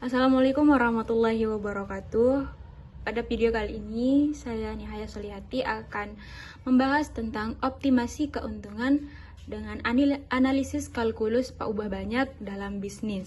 Assalamualaikum warahmatullahi wabarakatuh. Pada video kali ini, saya Nihaya Soliati akan membahas tentang optimasi keuntungan dengan analisis kalkulus paubah banyak dalam bisnis.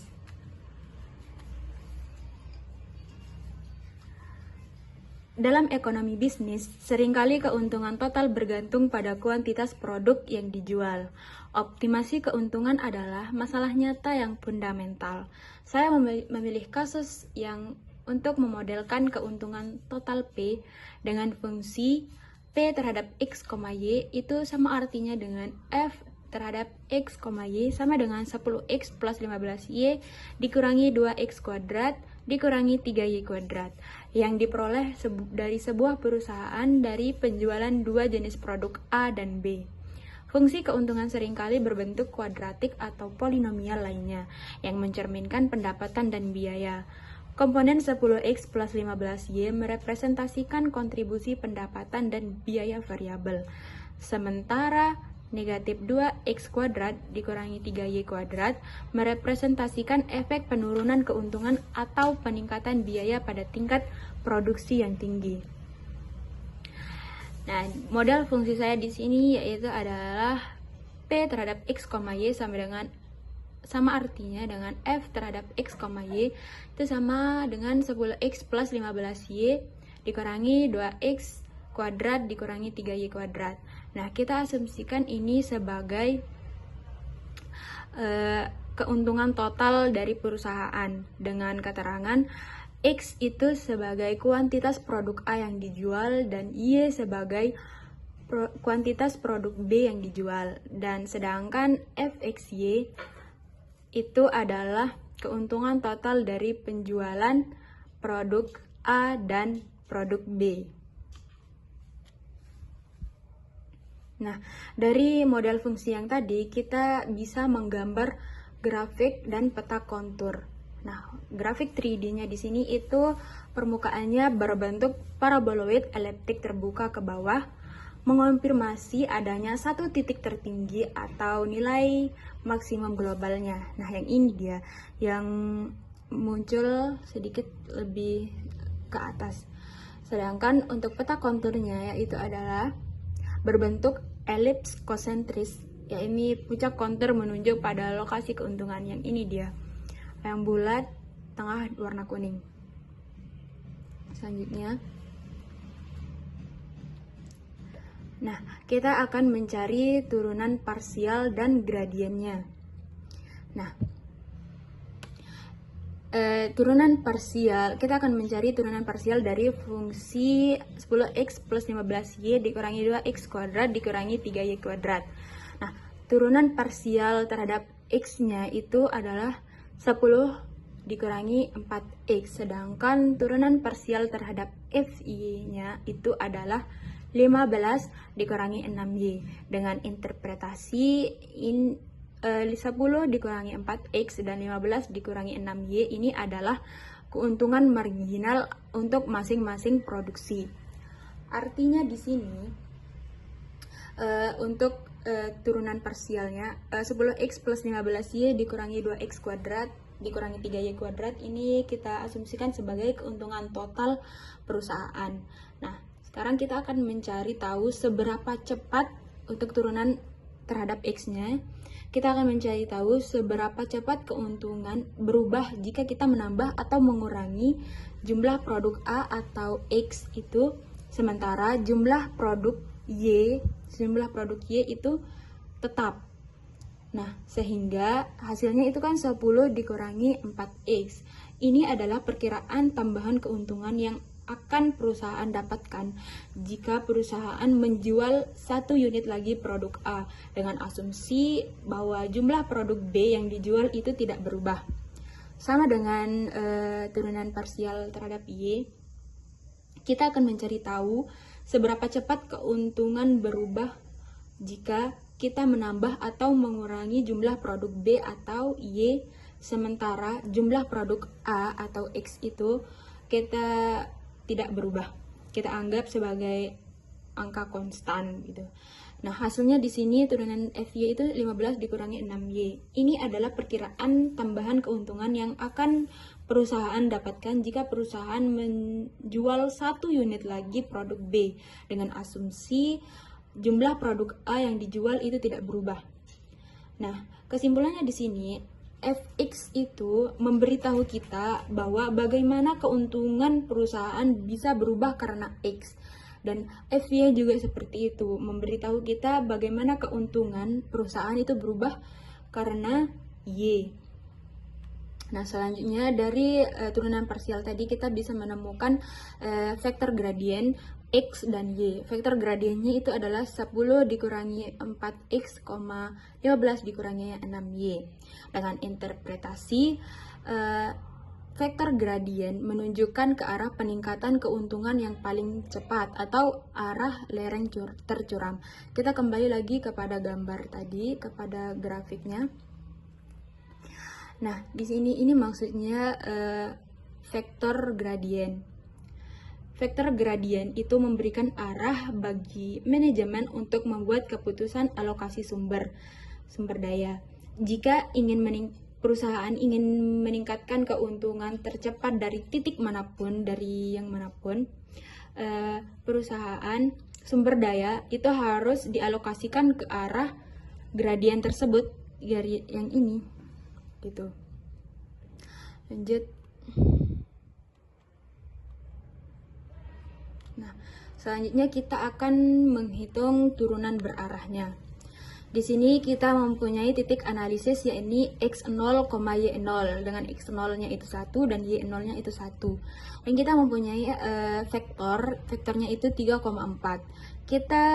Dalam ekonomi bisnis, seringkali keuntungan total bergantung pada kuantitas produk yang dijual. Optimasi keuntungan adalah masalah nyata yang fundamental. Saya memilih kasus yang untuk memodelkan keuntungan total P dengan fungsi P terhadap X, Y itu sama artinya dengan F terhadap X, Y sama dengan 10X plus 15Y dikurangi 2X kuadrat dikurangi 3Y kuadrat yang diperoleh dari sebuah perusahaan dari penjualan dua jenis produk A dan B. Fungsi keuntungan seringkali berbentuk kuadratik atau polinomial lainnya yang mencerminkan pendapatan dan biaya. Komponen 10X plus 15Y merepresentasikan kontribusi pendapatan dan biaya variabel. Sementara negatif 2X kuadrat dikurangi 3Y kuadrat merepresentasikan efek penurunan keuntungan atau peningkatan biaya pada tingkat produksi yang tinggi. Nah, model fungsi saya di sini yaitu adalah P terhadap X, Y sama artinya dengan F terhadap X, Y itu sama dengan 10X plus 15Y dikurangi 2X kuadrat dikurangi 3Y kuadrat. Nah, kita asumsikan ini sebagai keuntungan total dari perusahaan dengan keterangan X itu sebagai kuantitas produk A yang dijual dan Y sebagai kuantitas produk B yang dijual. Dan sedangkan FXY itu adalah keuntungan total dari penjualan produk A dan produk B. Nah, dari model fungsi yang tadi, kita bisa menggambar grafik dan peta kontur. Nah, grafik 3D-nya di sini itu permukaannya berbentuk paraboloid eliptik terbuka ke bawah, mengonfirmasi adanya satu titik tertinggi atau nilai maksimum globalnya. Nah, yang ini dia, yang muncul sedikit lebih ke atas. Sedangkan untuk peta konturnya yaitu adalah berbentuk elips konsentris, ya ini puncak kontur menunjuk pada lokasi keuntungan. Yang ini dia, yang bulat, tengah warna kuning. Selanjutnya, nah, kita akan mencari turunan parsial dan gradiennya. Nah, turunan parsial, kita akan mencari turunan parsial dari fungsi 10X plus 15Y dikurangi 2X kuadrat dikurangi 3Y kuadrat. Nah, turunan parsial terhadap X-nya itu adalah 10 dikurangi 4X, sedangkan turunan parsial terhadap FY-nya itu adalah 15 dikurangi 6Y. Dengan interpretasi 10 dikurangi 4X dan 15 dikurangi 6Y ini adalah keuntungan marginal untuk masing-masing produksi. Artinya di sini untuk turunan parsialnya 10X plus 15Y dikurangi 2X kuadrat dikurangi 3Y kuadrat ini kita asumsikan sebagai keuntungan total perusahaan. Nah, sekarang kita akan mencari tahu seberapa cepat untuk turunan terhadap X-nya. Kita akan mencari tahu seberapa cepat keuntungan berubah jika kita menambah atau mengurangi jumlah produk A atau X itu, sementara jumlah produk Y itu tetap. Nah, sehingga hasilnya itu kan 10 dikurangi 4X. Ini adalah perkiraan tambahan keuntungan yang akan perusahaan dapatkan jika perusahaan menjual satu unit lagi produk A dengan asumsi bahwa jumlah produk B yang dijual itu tidak berubah. Sama dengan turunan parsial terhadap Y, kita akan mencari tahu seberapa cepat keuntungan berubah jika kita menambah atau mengurangi jumlah produk B atau Y, sementara jumlah produk A atau X itu kita tidak berubah. Kita anggap sebagai angka konstan gitu. Nah, hasilnya di sini turunan FY itu 15 dikurangi 6Y. Ini adalah perkiraan tambahan keuntungan yang akan perusahaan dapatkan jika perusahaan menjual 1 unit lagi produk B dengan asumsi jumlah produk A yang dijual itu tidak berubah. Nah, kesimpulannya di sini Fx itu memberitahu kita bahwa bagaimana keuntungan perusahaan bisa berubah karena X. Dan Fy juga seperti itu, memberitahu kita bagaimana keuntungan perusahaan itu berubah karena Y. Nah, selanjutnya dari turunan parsial tadi kita bisa menemukan vektor gradien X dan Y. Vektor gradiennya itu adalah 10 dikurangi 4X, 15 dikurangi 6Y. Dengan interpretasi vektor gradien menunjukkan ke arah peningkatan keuntungan yang paling cepat atau arah lereng tercuram. Kita kembali lagi kepada gambar tadi, kepada grafiknya. Nah, di sini ini maksudnya vektor gradien. Vektor gradien itu memberikan arah bagi manajemen untuk membuat keputusan alokasi sumber daya. Jika perusahaan ingin meningkatkan keuntungan tercepat dari titik manapun, dari yang manapun, perusahaan sumber daya itu harus dialokasikan ke arah gradien tersebut, yang ini, gitu. Lanjut. Nah, selanjutnya kita akan menghitung turunan berarahnya. Di sini kita mempunyai titik analisis yakni X0, Y0 dengan X0-nya itu 1 dan Y0-nya itu 1. Dan kita mempunyai vektornya itu 3,4. Kita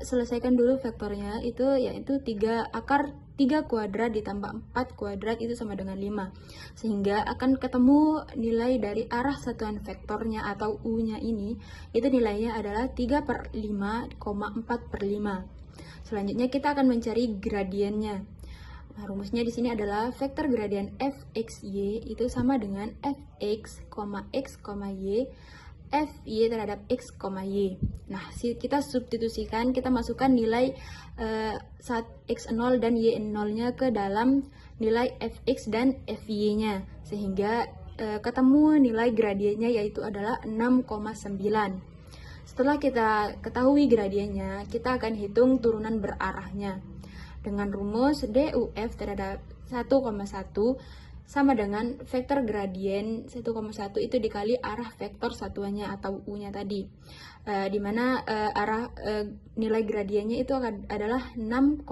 selesaikan dulu vektornya itu yaitu 3 akar 3 kuadrat ditambah 4 kuadrat itu sama dengan 5. Sehingga akan ketemu nilai dari arah satuan vektornya atau U-nya ini, itu nilainya adalah 3/5,4/5. Selanjutnya kita akan mencari gradiennya. Nah, rumusnya di sini adalah vektor gradien fxy itu sama dengan fx, x, y, fy terhadap x, y. Nah, kita substitusikan, kita masukkan nilai x0 dan y0-nya ke dalam nilai fx dan fy-nya. Sehingga ketemu nilai gradiennya yaitu adalah 6,9. Setelah kita ketahui gradiennya, kita akan hitung turunan berarahnya. Dengan rumus DUF terhadap 1,1 sama dengan vektor gradien 1,1 itu dikali arah vektor satuannya atau U-nya tadi. Di mana arah nilai gradiennya itu adalah 6,9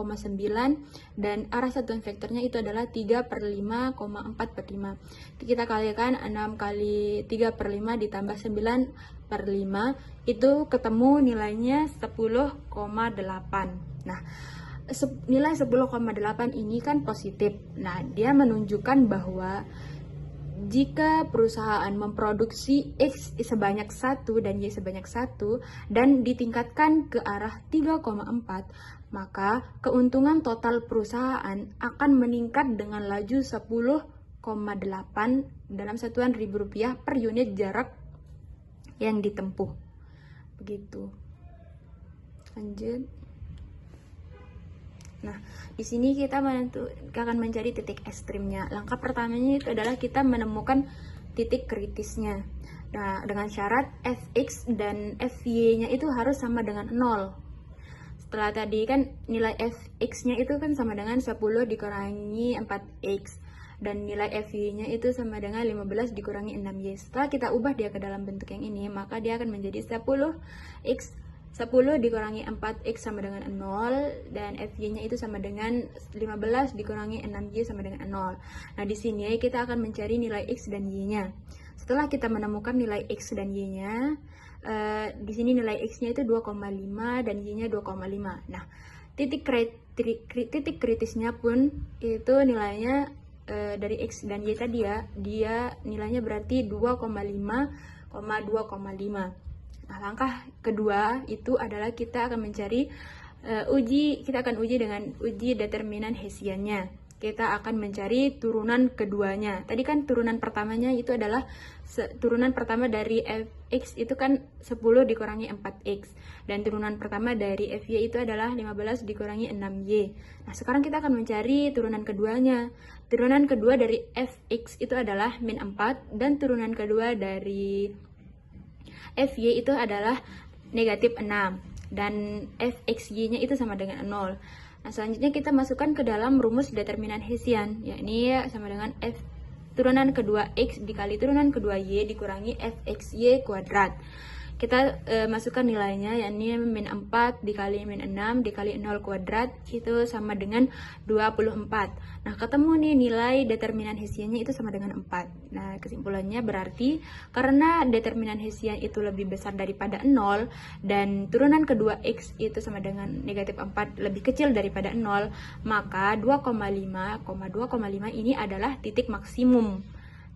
dan arah satuan vektornya itu adalah 3/5,4/5. Kita kalikan 6 kali 3/5 ditambah 9/5 itu ketemu nilainya 10,8. Nah, nilai 10,8 ini kan positif. Nah, dia menunjukkan bahwa jika perusahaan memproduksi X sebanyak 1 dan Y sebanyak 1 dan ditingkatkan ke arah 3,4, maka keuntungan total perusahaan akan meningkat dengan laju 10,8 dalam satuan ribu rupiah per unit jarak yang ditempuh. Begitu. Lanjut. Nah, di sini kita akan mencari titik ekstrimnya. Langkah pertamanya itu adalah kita menemukan titik kritisnya. Nah, dengan syarat fx dan fy-nya itu harus sama dengan 0. Setelah tadi kan nilai fx-nya itu kan sama dengan 10 dikurangi 4x. Dan nilai fy-nya itu sama dengan 15 dikurangi 6y. Setelah kita ubah dia ke dalam bentuk yang ini, maka dia akan menjadi 10 dikurangi 4x sama dengan 0 dan fy-nya itu sama dengan 15 dikurangi 6y sama dengan 0. Nah, di sini kita akan mencari nilai x dan y-nya. Setelah kita menemukan nilai x dan y-nya, di sini nilai x-nya itu 2,5 dan y-nya 2,5. Nah, titik kritisnya pun itu nilainya dari x dan y tadi ya, dia nilainya berarti 2,5,2,5. Nah, langkah kedua itu adalah kita akan mencari Kita akan uji dengan uji determinan Hessiannya. Kita akan mencari turunan keduanya. Tadi kan turunan pertamanya itu adalah turunan pertama dari fx itu kan 10 dikurangi 4x. Dan turunan pertama dari fy itu adalah 15 dikurangi 6y. Nah, sekarang kita akan mencari turunan keduanya. Turunan kedua dari fx itu adalah min 4. Dan turunan kedua dari fy itu adalah negatif 6. Dan fxy-nya itu sama dengan 0. Nah, selanjutnya kita masukkan ke dalam rumus determinan Hessian, yakni sama dengan turunan kedua x dikali turunan kedua y dikurangi fxy kuadrat. Kita masukkan nilainya, yakni min 4 dikali min 6 dikali 0 kuadrat itu sama dengan 24. Nah, ketemu nih nilai determinan Hessiannya itu sama dengan 4. Nah, kesimpulannya berarti karena determinan Hessian itu lebih besar daripada 0 dan turunan kedua x itu sama dengan negatif 4 lebih kecil daripada 0, maka 2,5 ini adalah titik maksimum.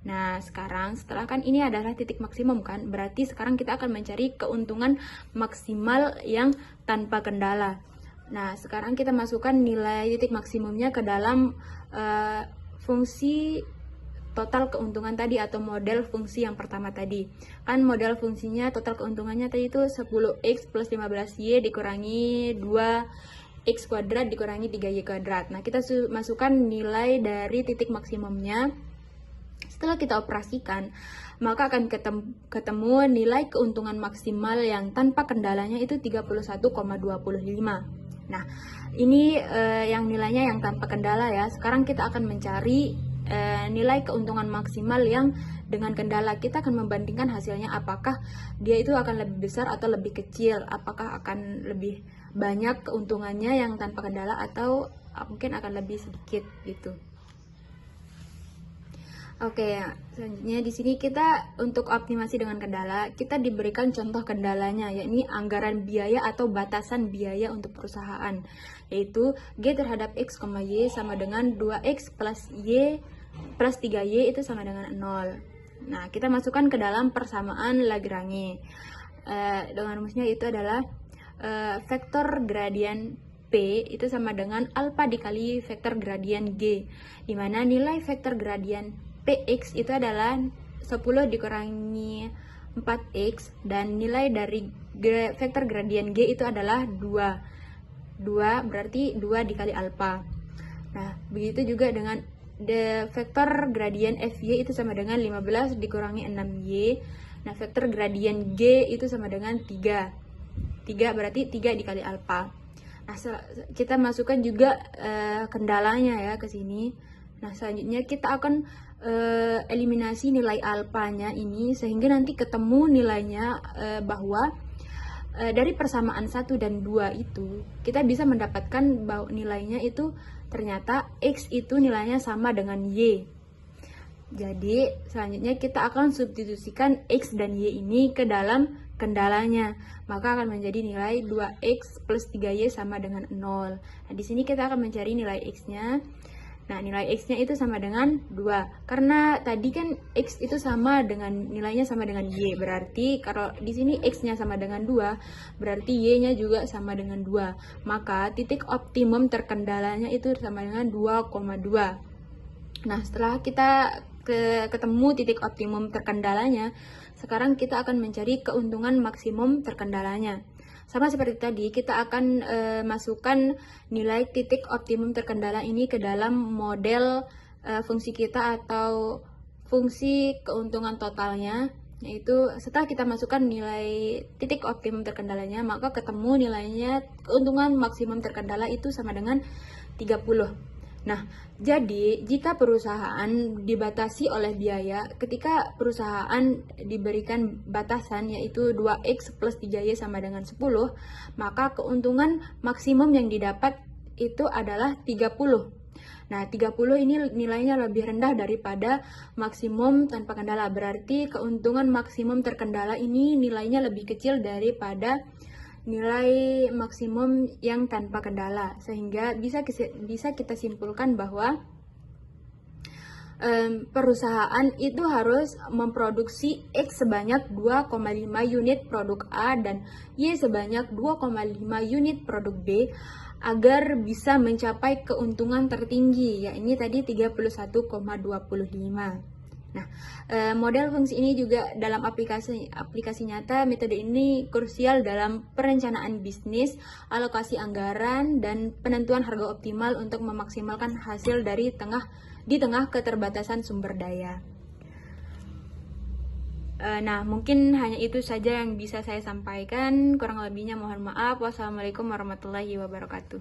Nah, sekarang setelah kan ini adalah titik maksimum kan, berarti sekarang kita akan mencari keuntungan maksimal yang tanpa kendala. Nah, sekarang kita masukkan nilai titik maksimumnya ke dalam fungsi total keuntungan tadi atau model fungsi yang pertama tadi. Kan model fungsinya total keuntungannya tadi itu 10x plus 15y dikurangi 2x kuadrat dikurangi 3y kuadrat. Nah, kita masukkan nilai dari titik maksimumnya. Setelah kita operasikan, maka akan ketemu nilai keuntungan maksimal yang tanpa kendalanya itu 31,25. Nah, ini yang nilainya yang tanpa kendala ya. Sekarang kita akan mencari nilai keuntungan maksimal yang dengan kendala. Kita akan membandingkan hasilnya, apakah dia itu akan lebih besar atau lebih kecil, apakah akan lebih banyak keuntungannya yang tanpa kendala atau mungkin akan lebih sedikit gitu. Oke, selanjutnya di sini kita untuk optimasi dengan kendala, kita diberikan contoh kendalanya, yakni anggaran biaya atau batasan biaya untuk perusahaan, yaitu G terhadap X, Y sama dengan 2X plus Y plus 3Y itu sama dengan 0. Nah, kita masukkan ke dalam persamaan Lagrange. Dengan rumusnya itu adalah vektor gradien P itu sama dengan alfa dikali vektor gradien G, di mana nilai vektor gradien Px itu adalah 10 dikurangi 4x dan nilai dari vektor gradien G itu adalah 2. 2 berarti 2 dikali alfa. Nah, begitu juga dengan vektor gradien Fy itu sama dengan 15 dikurangi 6y. Nah, vektor gradien G itu sama dengan 3. 3 berarti 3 dikali alfa. Nah, kita masukkan juga kendalanya ya ke sini. Nah, selanjutnya kita akan eliminasi nilai alfanya ini sehingga nanti ketemu nilainya bahwa dari persamaan 1 dan 2 itu kita bisa mendapatkan bahwa nilainya itu ternyata X itu nilainya sama dengan Y. Jadi selanjutnya kita akan substitusikan X dan Y ini ke dalam kendalanya, maka akan menjadi nilai 2X plus 3Y sama dengan 0. Nah, di sini kita akan mencari nilai X-nya. Nah, nilai X-nya itu sama dengan 2. Karena tadi kan X itu sama dengan nilainya sama dengan Y. Berarti kalau di sini X-nya sama dengan 2, berarti Y-nya juga sama dengan 2. Maka titik optimum terkendalanya itu sama dengan 2,2. Nah, setelah kita ketemu titik optimum terkendalanya, sekarang kita akan mencari keuntungan maksimum terkendalanya. Sama seperti tadi, kita akan masukkan nilai titik optimum terkendala ini ke dalam model fungsi kita atau fungsi keuntungan totalnya, yaitu setelah kita masukkan nilai titik optimum terkendalanya, maka ketemu nilainya keuntungan maksimum terkendala itu sama dengan 30. Nah, jadi jika perusahaan dibatasi oleh biaya, ketika perusahaan diberikan batasan yaitu 2X plus 3Y sama dengan 10, maka keuntungan maksimum yang didapat itu adalah 30. Nah, 30 ini nilainya lebih rendah daripada maksimum tanpa kendala. Berarti keuntungan maksimum terkendala ini nilainya lebih kecil daripada nilai maksimum yang tanpa kendala, sehingga bisa kita simpulkan bahwa perusahaan itu harus memproduksi X sebanyak 2,5 unit produk A dan Y sebanyak 2,5 unit produk B agar bisa mencapai keuntungan tertinggi, yakni tadi 31,25. Nah, model fungsi ini juga dalam aplikasi nyata, metode ini krusial dalam perencanaan bisnis, alokasi anggaran, dan penentuan harga optimal untuk memaksimalkan hasil di tengah keterbatasan sumber daya. Nah, mungkin hanya itu saja yang bisa saya sampaikan. Kurang lebihnya mohon maaf. Wassalamualaikum warahmatullahi wabarakatuh.